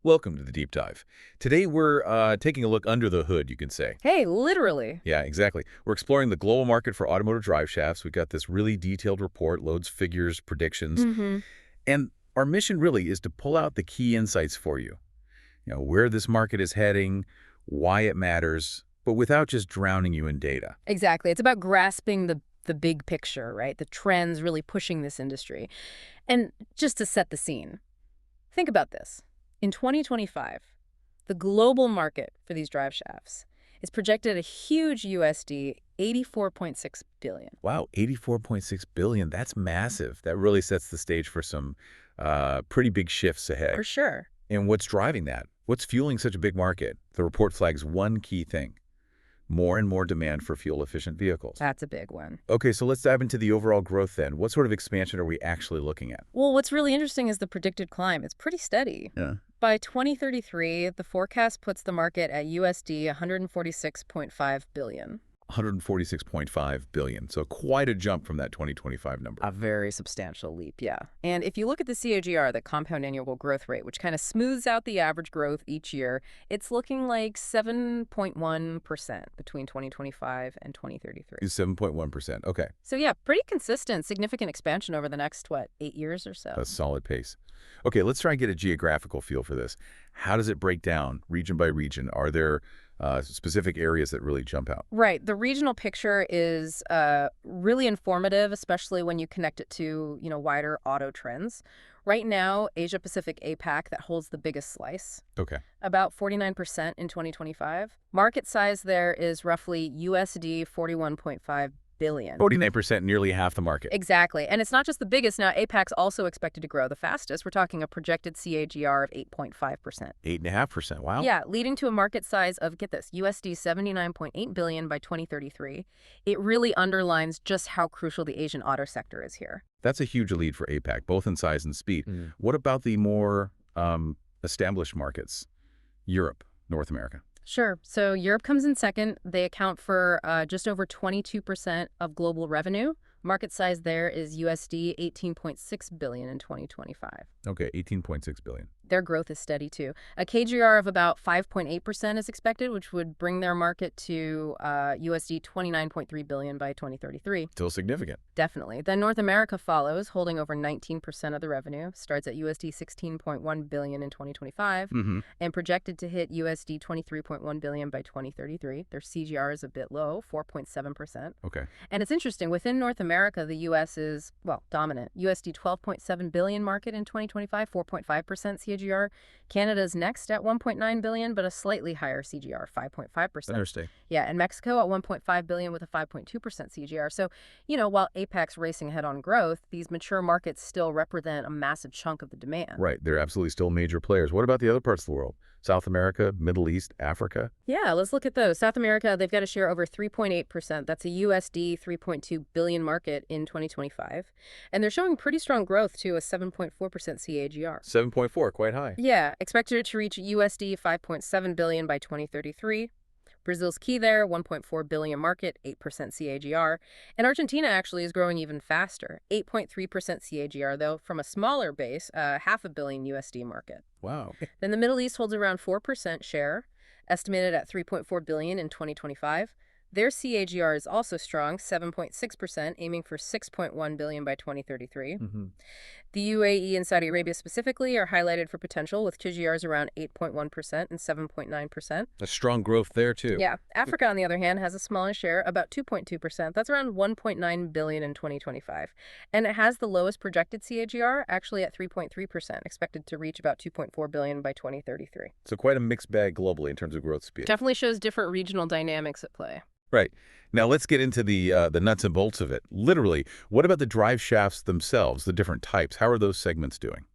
Welcome to the Deep Dive. Today we're taking a look under the hood, you can say. Hey, literally. Yeah, exactly. We're exploring the global market for automotive drive shafts. We've got this really detailed report, loads, figures, predictions. Mm-hmm. And our mission really is to pull out the key insights for you. Where this market is heading, why it matters, but without just drowning you in data. Exactly. It's about grasping the big picture, right? The trends really pushing this industry. And just to set the scene, think about this. In 2025, the global market for these drive shafts is projected at a huge USD 84.6 billion. Wow, 84.6 billion. That's massive. That really sets the stage for some pretty big shifts ahead. For sure. And what's driving that? What's fueling such a big market? The report flags one key thing: more and more demand for fuel-efficient vehicles. That's a big one. Okay, so let's dive into the overall growth then. What sort of expansion are we actually looking at? Well, what's really interesting is the predicted climb. It's pretty steady. Yeah. By 2033, the forecast puts the market at USD 146.5 billion. 146.5 billion. So quite a jump from that 2025 number. A very substantial leap, yeah. And if you look at the CAGR, the compound annual growth rate, which kind of smooths out the average growth each year, it's looking like 7.1% between 2025 and 2033. 7.1%. Okay. So yeah, pretty consistent, significant expansion over the next, 8 years or so. A solid pace. Okay, let's try and get a geographical feel for this. How does it break down region by region? Are there specific areas that really jump out? Right. The regional picture is really informative, especially when you connect it to, wider auto trends. Right now, Asia-Pacific APAC, that holds the biggest slice. Okay. About 49% in 2025. Market size there is roughly USD 41.5 billion. 49%, nearly half the market. Exactly. And it's not just the biggest. Now, APAC's also expected to grow the fastest. We're talking a projected CAGR of 8.5%. 8.5%. Wow. Yeah, leading to a market size of, get this, USD 79.8 billion by 2033. It really underlines just how crucial the Asian auto sector is here. That's a huge lead for APAC, both in size and speed. What about the more established markets? Europe, North America. Sure. So Europe comes in second. They account for just over 22% of global revenue. Market size there is USD 18.6 billion in 2025. Okay, 18.6 billion. Their growth is steady, too. A CAGR of about 5.8% is expected, which would bring their market to USD 29.3 billion by 2033. Still significant. Definitely. Then North America follows, holding over 19% of the revenue, starts at USD 16.1 billion in 2025, and projected to hit USD 23.1 billion by 2033. Their CGR is a bit low, 4.7%. Okay. And it's interesting, within North America, the U.S. is, dominant. USD 12.7 billion market in 2025, 4.5% CAGR. Canada's next at 1.9 billion, but a slightly higher CGR, 5.5%. Interesting. Yeah, and Mexico at 1.5 billion with a 5.2% CGR. So, while APAC's racing ahead on growth, these mature markets still represent a massive chunk of the demand. Right. They're absolutely still major players. What about the other parts of the world? South America, Middle East, Africa? Yeah, let's look at those. South America, they've got a share over 3.8%. That's a USD 3.2 billion market in 2025. And they're showing pretty strong growth to a 7.4% CAGR. 7.4, quite high. Yeah, expected to reach USD 5.7 billion by 2033. Brazil's key there, 1.4 billion market, 8% CAGR. And Argentina actually is growing even faster, 8.3% CAGR, though, from a smaller base, $500 million USD market. Wow. Then the Middle East holds around 4% share, estimated at 3.4 billion in 2025. Their CAGR is also strong, 7.6%, aiming for 6.1 billion by 2033. The UAE and Saudi Arabia specifically are highlighted for potential, with CAGRs around 8.1% and 7.9%. A strong growth there, too. Yeah. Africa, on the other hand, has a smaller share, about 2.2%. That's around 1.9 billion in 2025. And it has the lowest projected CAGR, actually at 3.3%, expected to reach about 2.4 billion by 2033. So quite a mixed bag globally in terms of growth speed. Definitely shows different regional dynamics at play. Right. Now let's get into the nuts and bolts of it. Literally, what about the drive shafts themselves, the different types? How are those segments doing?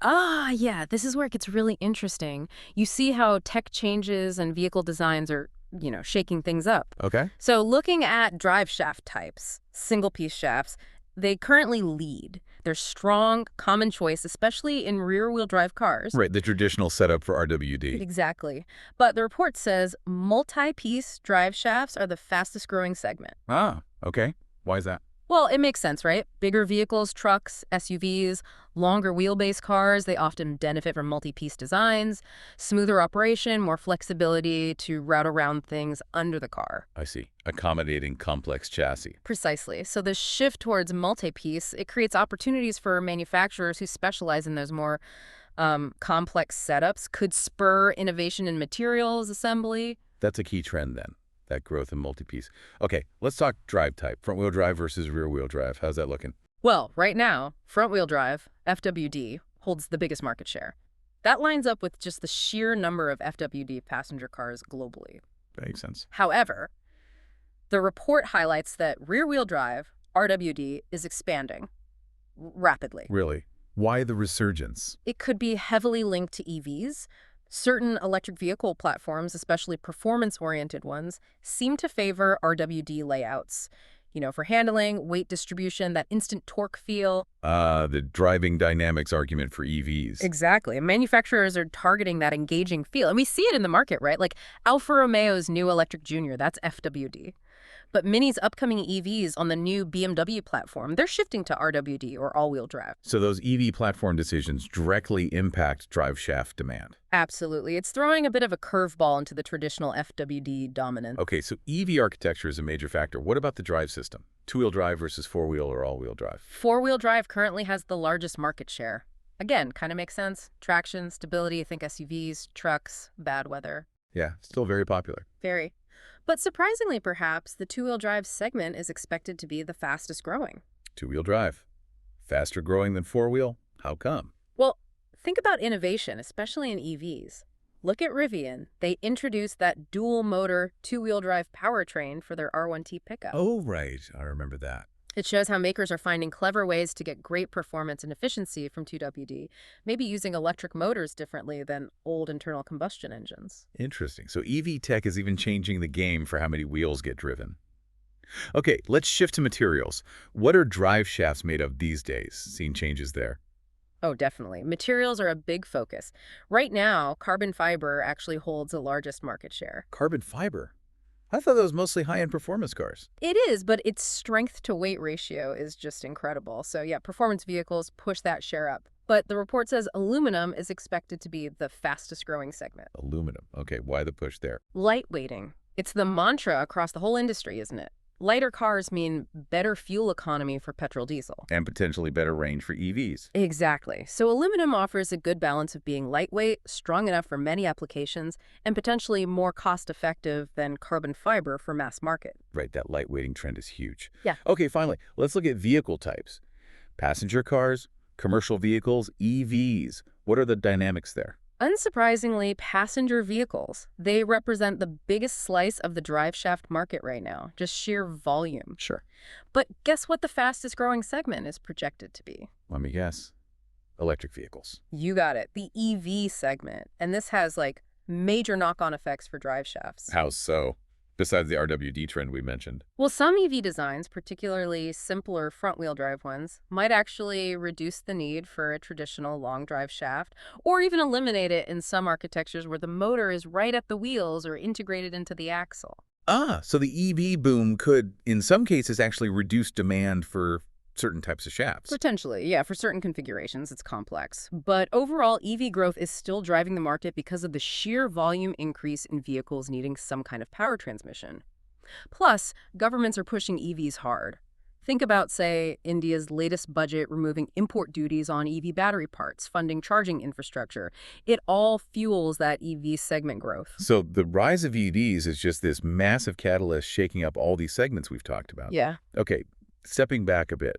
Yeah, this is where it gets really interesting. You see how tech changes and vehicle designs are, shaking things up. Okay. So looking at drive shaft types, single-piece shafts, they currently lead. They're strong, common choice, especially in rear-wheel drive cars. Right, the traditional setup for RWD. Exactly. But the report says multi-piece drive shafts are the fastest growing segment. Ah, okay. Why is that? Well, it makes sense, right? Bigger vehicles, trucks, SUVs, longer wheelbase cars, they often benefit from multi-piece designs, smoother operation, more flexibility to route around things under the car. I see. Accommodating complex chassis. Precisely. So the shift towards multi-piece, it creates opportunities for manufacturers who specialize in those more complex setups, could spur innovation in materials assembly. That's a key trend then, that growth in multi-piece. Okay, let's talk drive type. Front-wheel drive versus rear-wheel drive. How's that looking? Well, right now, front-wheel drive, FWD, holds the biggest market share. That lines up with just the sheer number of FWD passenger cars globally. Makes sense. However, the report highlights that rear-wheel drive, RWD, is expanding rapidly. Really? Why the resurgence? It could be heavily linked to EVs. Certain electric vehicle platforms, especially performance-oriented ones, seem to favor RWD layouts. For handling, weight distribution, that instant torque feel. The driving dynamics argument for EVs. Exactly. Manufacturers are targeting that engaging feel. And we see it in the market, right? Like Alfa Romeo's new electric Junior, that's FWD. But Mini's upcoming EVs on the new BMW platform, they're shifting to RWD or all-wheel drive. So those EV platform decisions directly impact drive shaft demand. Absolutely. It's throwing a bit of a curveball into the traditional FWD dominance. Okay, so EV architecture is a major factor. What about the drive system? Two-wheel drive versus four-wheel or all-wheel drive? Four-wheel drive currently has the largest market share. Again, kind of makes sense. Traction, stability, think SUVs, trucks, bad weather. Yeah, still very popular. Very. But surprisingly, perhaps, the two-wheel drive segment is expected to be the fastest growing. Two-wheel drive. Faster growing than four-wheel? How come? Well, think about innovation, especially in EVs. Look at Rivian. They introduced that dual-motor two-wheel drive powertrain for their R1T pickup. Oh, right. I remember that. It shows how makers are finding clever ways to get great performance and efficiency from 2WD, maybe using electric motors differently than old internal combustion engines. Interesting. So EV tech is even changing the game for how many wheels get driven. Okay, let's shift to materials. What are drive shafts made of these days? Seen changes there. Oh, definitely. Materials are a big focus. Right now, carbon fiber actually holds the largest market share. Carbon fiber? I thought that was mostly high-end performance cars. It is, but its strength-to-weight ratio is just incredible. So yeah, performance vehicles push that share up. But the report says aluminum is expected to be the fastest-growing segment. Aluminum. Okay, why the push there? Lightweighting. It's the mantra across the whole industry, isn't it? Lighter cars mean better fuel economy for petrol diesel. And potentially better range for EVs. Exactly. So aluminum offers a good balance of being lightweight, strong enough for many applications, and potentially more cost-effective than carbon fiber for mass market. Right, that lightweighting trend is huge. Yeah. Okay, finally, let's look at vehicle types. Passenger cars, commercial vehicles, EVs. What are the dynamics there? Unsurprisingly, passenger vehicles, they represent the biggest slice of the drive shaft market right now, just sheer volume. Sure. But guess what the fastest growing segment is projected to be? Let me guess. Electric vehicles. You got it, the EV segment. And this has major knock-on effects for drive shafts. How so? Besides the RWD trend we mentioned. Well, some EV designs, particularly simpler front-wheel drive ones, might actually reduce the need for a traditional long drive shaft, or even eliminate it in some architectures where the motor is right at the wheels or integrated into the axle. So the EV boom could, in some cases, actually reduce demand for certain types of shafts. Potentially, yeah. For certain configurations, it's complex. But overall, EV growth is still driving the market because of the sheer volume increase in vehicles needing some kind of power transmission. Plus, governments are pushing EVs hard. Think about, say, India's latest budget removing import duties on EV battery parts, funding charging infrastructure. It all fuels that EV segment growth. So the rise of EVs is just this massive catalyst shaking up all these segments we've talked about. Yeah. Okay. Stepping back a bit,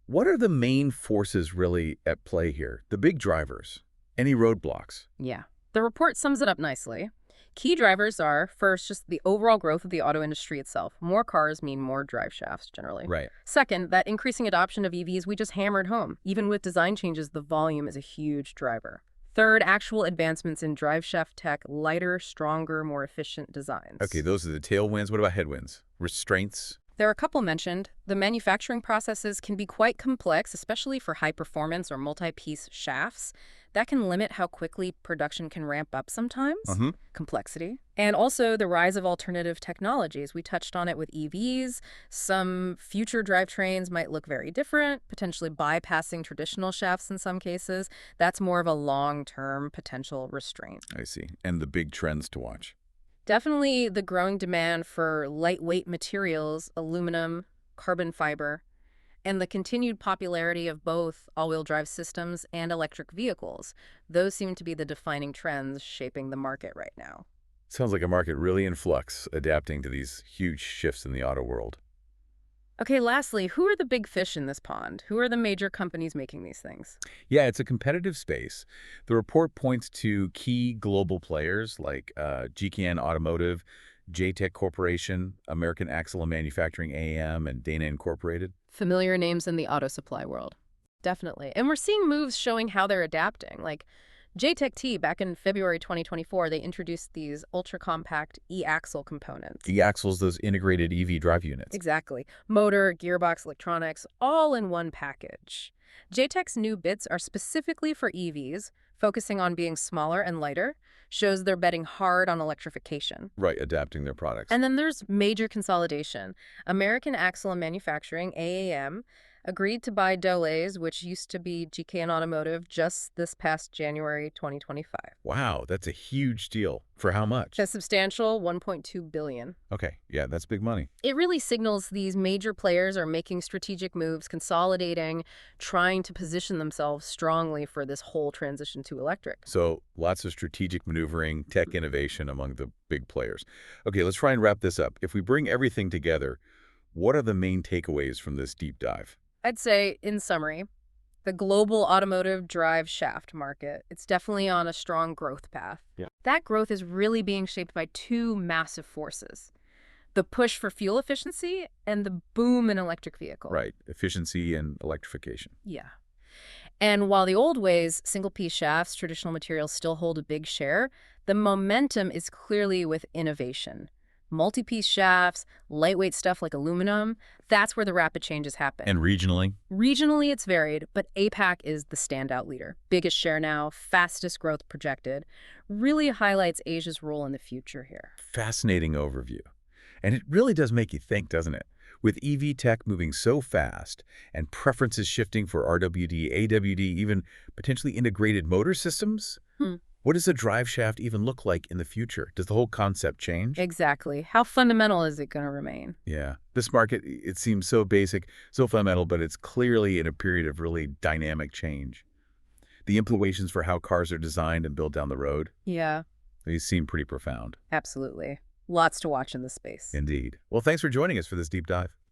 what are the main forces really at play here? The big drivers? Any roadblocks? Yeah. The report sums it up nicely. Key drivers are, first, just the overall growth of the auto industry itself. More cars mean more drive shafts, generally. Right. Second, that increasing adoption of EVs we just hammered home. Even with design changes, the volume is a huge driver. Third, actual advancements in drive shaft tech, lighter, stronger, more efficient designs. Okay, those are the tailwinds. What about headwinds? Restraints? There are a couple mentioned. The manufacturing processes can be quite complex, especially for high-performance or multi-piece shafts. That can limit how quickly production can ramp up sometimes. Mm-hmm. Complexity. And also the rise of alternative technologies. We touched on it with EVs. Some future drivetrains might look very different, potentially bypassing traditional shafts in some cases. That's more of a long-term potential restraint. I see. And the big trends to watch. Definitely the growing demand for lightweight materials, aluminum, carbon fiber, and the continued popularity of both all-wheel drive systems and electric vehicles. Those seem to be the defining trends shaping the market right now. Sounds like a market really in flux, adapting to these huge shifts in the auto world. Okay, lastly, who are the big fish in this pond? Who are the major companies making these things? Yeah, it's a competitive space. The report points to key global players like GKN Automotive, JTEC Corporation, American Axle and Manufacturing AM, and Dana Incorporated. Familiar names in the auto supply world. Definitely. And we're seeing moves showing how they're adapting. Like JTEC T, back in February 2024, they introduced these ultra-compact e-axle components. E-axles, those integrated EV drive units. Exactly. Motor, gearbox, electronics, all in one package. JTEC's new bits are specifically for EVs, focusing on being smaller and lighter, shows they're betting hard on electrification. Right, adapting their products. And then there's major consolidation. American Axle and Manufacturing, AAM, agreed to buy Delays, which used to be GKN Automotive, just this past January 2025. Wow, that's a huge deal. For how much? A substantial $1.2 billion. Okay, yeah, that's big money. It really signals these major players are making strategic moves, consolidating, trying to position themselves strongly for this whole transition to electric. So lots of strategic maneuvering, tech innovation among the big players. Okay, let's try and wrap this up. If we bring everything together, what are the main takeaways from this deep dive? I'd say, in summary, the global automotive drive shaft market, it's definitely on a strong growth path. Yeah. That growth is really being shaped by two massive forces: the push for fuel efficiency and the boom in electric vehicles. Right, efficiency and electrification. Yeah. And while the old ways, single-piece shafts, traditional materials still hold a big share, the momentum is clearly with innovation. Multi-piece shafts, lightweight stuff like aluminum, that's where the rapid changes happen. And regionally? Regionally, it's varied, but APAC is the standout leader. Biggest share now, fastest growth projected. Really highlights Asia's role in the future here. Fascinating overview. And it really does make you think, doesn't it? With EV tech moving so fast and preferences shifting for RWD, AWD, even potentially integrated motor systems, what does a drive shaft even look like in the future? Does the whole concept change? Exactly. How fundamental is it going to remain? Yeah. This market, it seems so basic, so fundamental, but it's clearly in a period of really dynamic change. The implications for how cars are designed and built down the road, Yeah, these seem pretty profound. absolutely. Lots to watch in this space. Indeed. Well, thanks for joining us for this deep dive.